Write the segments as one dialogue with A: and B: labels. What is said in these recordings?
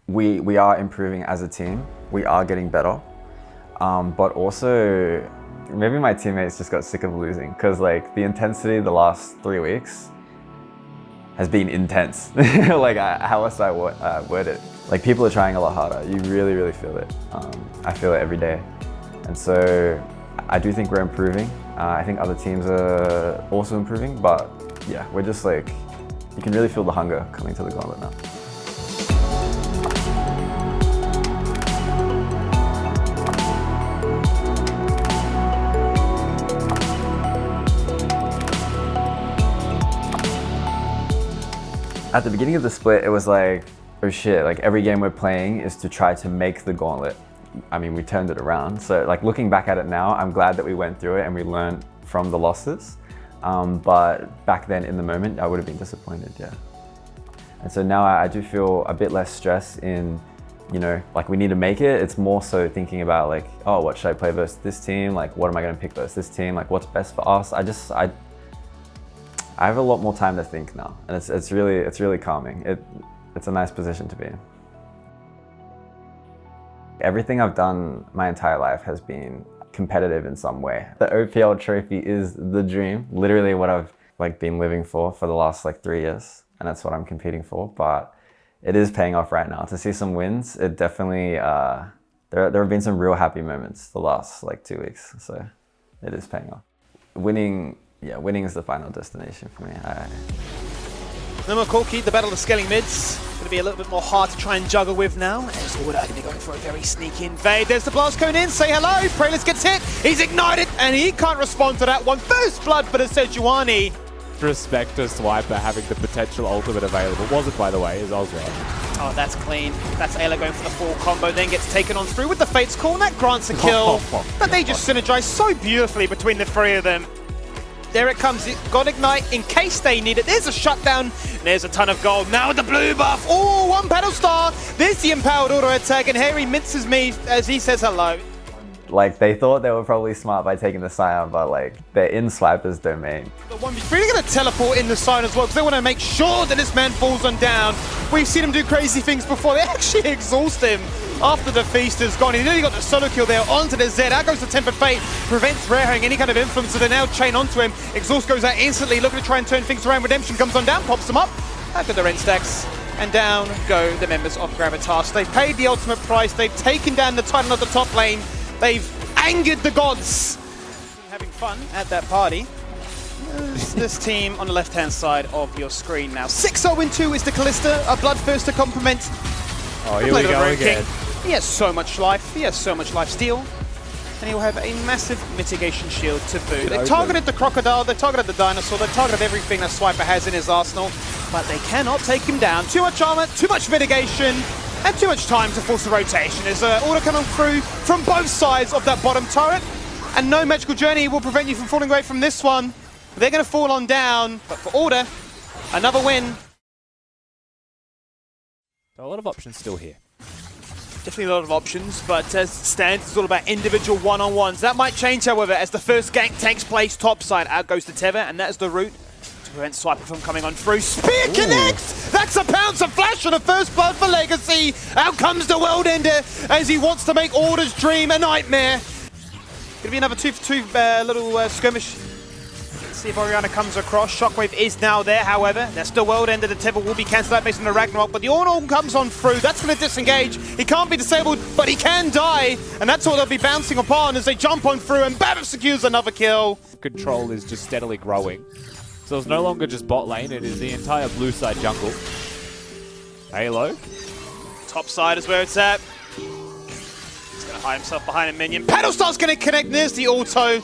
A: we are improving as a team. We are getting better. But also, maybe my teammates just got sick of losing because like the intensity the last 3 weeks has been intense. Like how else do I word it? Like people are trying a lot harder. You really, really feel it. I feel it every day. And so I do think we're improving. I think other teams are also improving, but yeah, we're just like, you can really feel the hunger coming to the gauntlet now. At the beginning of the split, it was like, oh shit, like every game we're playing is to try to make the gauntlet. I mean, we turned it around. So like looking back at it now, I'm glad that we went through it and we learned from the losses. But back then in the moment, I would have been disappointed, yeah. And so now I do feel a bit less stress in, you know, like we need to make it. It's more so thinking about like, oh, what should I play versus this team? Like, what am I gonna pick versus this team? Like, what's best for us? I have a lot more time to think now, and it's really calming. It's a nice position to be in. Everything I've done my entire life has been competitive in some way. The OPL trophy is the dream, literally what I've like been living for the last like 3 years, and that's what I'm competing for. But it is paying off right now. To see some wins, it definitely there have been some real happy moments the last like 2 weeks, so it is paying off. Winning is the final destination for me.
B: No more Corky, the battle of scaling mids. Going to be a little bit more hard to try and juggle with now. As Order going to be going for a very sneaky invade. There's the blast coming in. Say hello. Praelis gets hit. He's ignited, and he can't respond to that one. First blood for the Sejuani.
C: Respect to Swiper having the potential ultimate available. Wasn't, by the way, is Ozra.
B: Oh, that's clean. That's Ayla going for the full combo, then gets taken on through with the Fate's Call, and that grants a kill. But they just synergize so beautifully between the three of them. There it comes, God Ignite in case they need it. There's a shutdown, and there's a ton of gold. Now with the blue buff, oh, one Battle Star. There's the empowered auto attack, and Harry minces me as he says hello.
A: Like they thought they were probably smart by taking the Scion, but like they're in Swiper's domain.
B: The 1v3, they're going to teleport in the Scion as well, because they want to make sure that this man falls on down. We've seen him do crazy things before. They actually exhaust him after the feast is gone. He nearly got the solo kill there onto the Z. Out goes the Tempered Fate, prevents Rare having any kind of influence, so they now chain onto him. Exhaust goes out instantly, looking to try and turn things around. Redemption comes on down, pops them up. Back to the Ren stacks, and down go the members of Gravitas. They've paid the ultimate price. They've taken down the Titan of the top lane. They've angered the gods. Having fun at that party. This team on the left-hand side of your screen now. 6-0-2 is the Callista, a Bloodthirster compliment.
C: Oh, here we go again.
B: He has so much life. He has so much life steal. And he will have a massive mitigation shield to boot. They targeted the Crocodile, they targeted the Dinosaur, they targeted everything that Swiper has in his arsenal, but they cannot take him down. Too much armor, too much mitigation, and too much time to force the rotation. There's an order coming through from both sides of that bottom turret, and no magical journey will prevent you from falling away from this one. They're going to fall on down, but for Order, another win.
C: A lot of options still here.
B: Definitely a lot of options, but as it stands, it's all about individual one-on-ones. That might change, however, as the first gank takes place topside. Out goes the Tether, and that is the route to prevent Swiper from coming on through. Spear connects! That's a pounce of flash and a first blood for Legacy. Out comes the World Ender as he wants to make Order's dream a nightmare. Gonna be another 2-for-2 little skirmish. See if Oriana comes across. Shockwave is now there, however. That's the World Ender. The Tether will be cancelled out based on the Ragnarok, but the Ornal comes on through. That's going to disengage. He can't be disabled, but he can die, and that's what they'll be bouncing upon as they jump on through, and Babbitt secures another kill.
C: Control is just steadily growing. So it's no longer just bot lane, it is the entire blue side jungle. Halo.
B: Top side is where it's at. He's going to hide himself behind a minion. Battlestar's going to connect. There's the auto.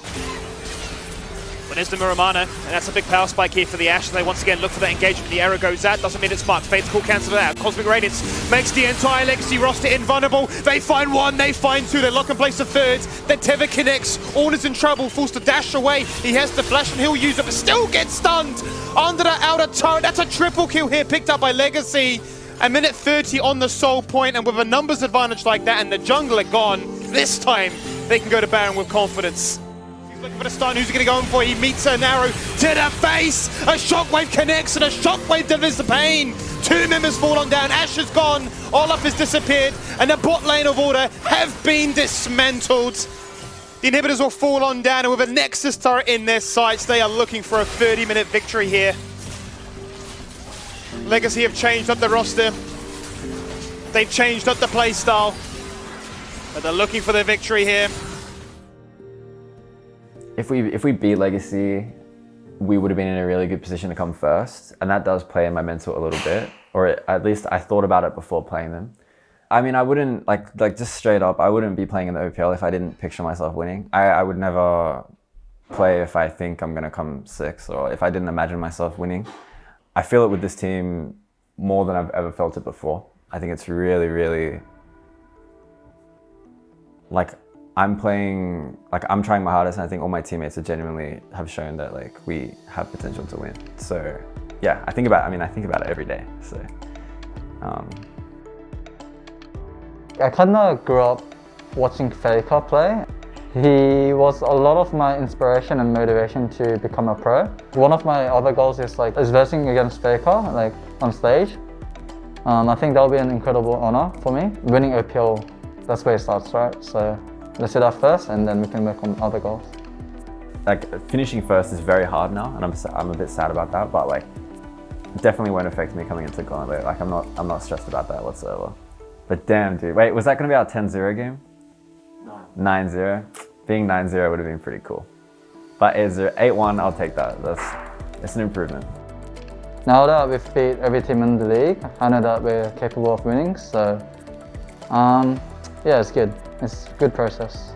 B: But there's the Muramana, and that's a big power spike here for the Ashe. They once again look for that engagement. The arrow goes out, doesn't mean it's marked. Fate's Call cancels it out. Cosmic Radiance makes the entire Legacy roster invulnerable. They find one, they find two, they lock and place a third. The Tether connects, Orna's in trouble, forced to dash away. He has the flash and he'll use it, but still gets stunned under the outer turret. That's a triple kill here, picked up by Legacy. A minute 30 on the soul point, and with a numbers advantage like that and the jungler gone, this time they can go to Baron with confidence. Looking for the stun, who's he going to go in for? He meets an arrow to the face. A shockwave connects and a shockwave delivers the pain. 2 members fall on down. Ashe is gone. Olaf has disappeared. And the bot lane of Order have been dismantled. The inhibitors will fall on down, and with a Nexus turret in their sights, they are looking for a 30-minute victory here. Legacy have changed up the roster. They've changed up the playstyle. But they're looking for their victory here.
A: If we beat Legacy, we would have been in a really good position to come first, and that does play in my mental a little bit, or at least I thought about it before playing them. I mean, I wouldn't, like just straight up, I wouldn't be playing in the OPL if I didn't picture myself winning. I would never play if I think I'm gonna come 6th, or if I didn't imagine myself winning. I feel it with this team more than I've ever felt it before. I think it's really, really, like, I'm trying my hardest, and I think all my teammates have genuinely have shown that like we have potential to win. So yeah, I think about it every day. So
D: I kind of grew up watching Faker play. He was a lot of my inspiration and motivation to become a pro. One of my other goals is versing against Faker, like on stage. I think that'll be an incredible honor for me. Winning OPL, that's where it starts, right? So let's do that first, and then we can work on other goals.
A: Like finishing first is very hard now, and I'm a bit sad about that. But like, definitely won't affect me coming into Gauntlet. Like I'm not stressed about that whatsoever. But damn, dude, wait, was that gonna be our 10-0 game? 9-0. Being 9-0 would have been pretty cool. But 8-1, I'll take that. It's an improvement.
D: Now that we've beat every team in the league, I know that we're capable of winning. So yeah, it's good. It's a good process.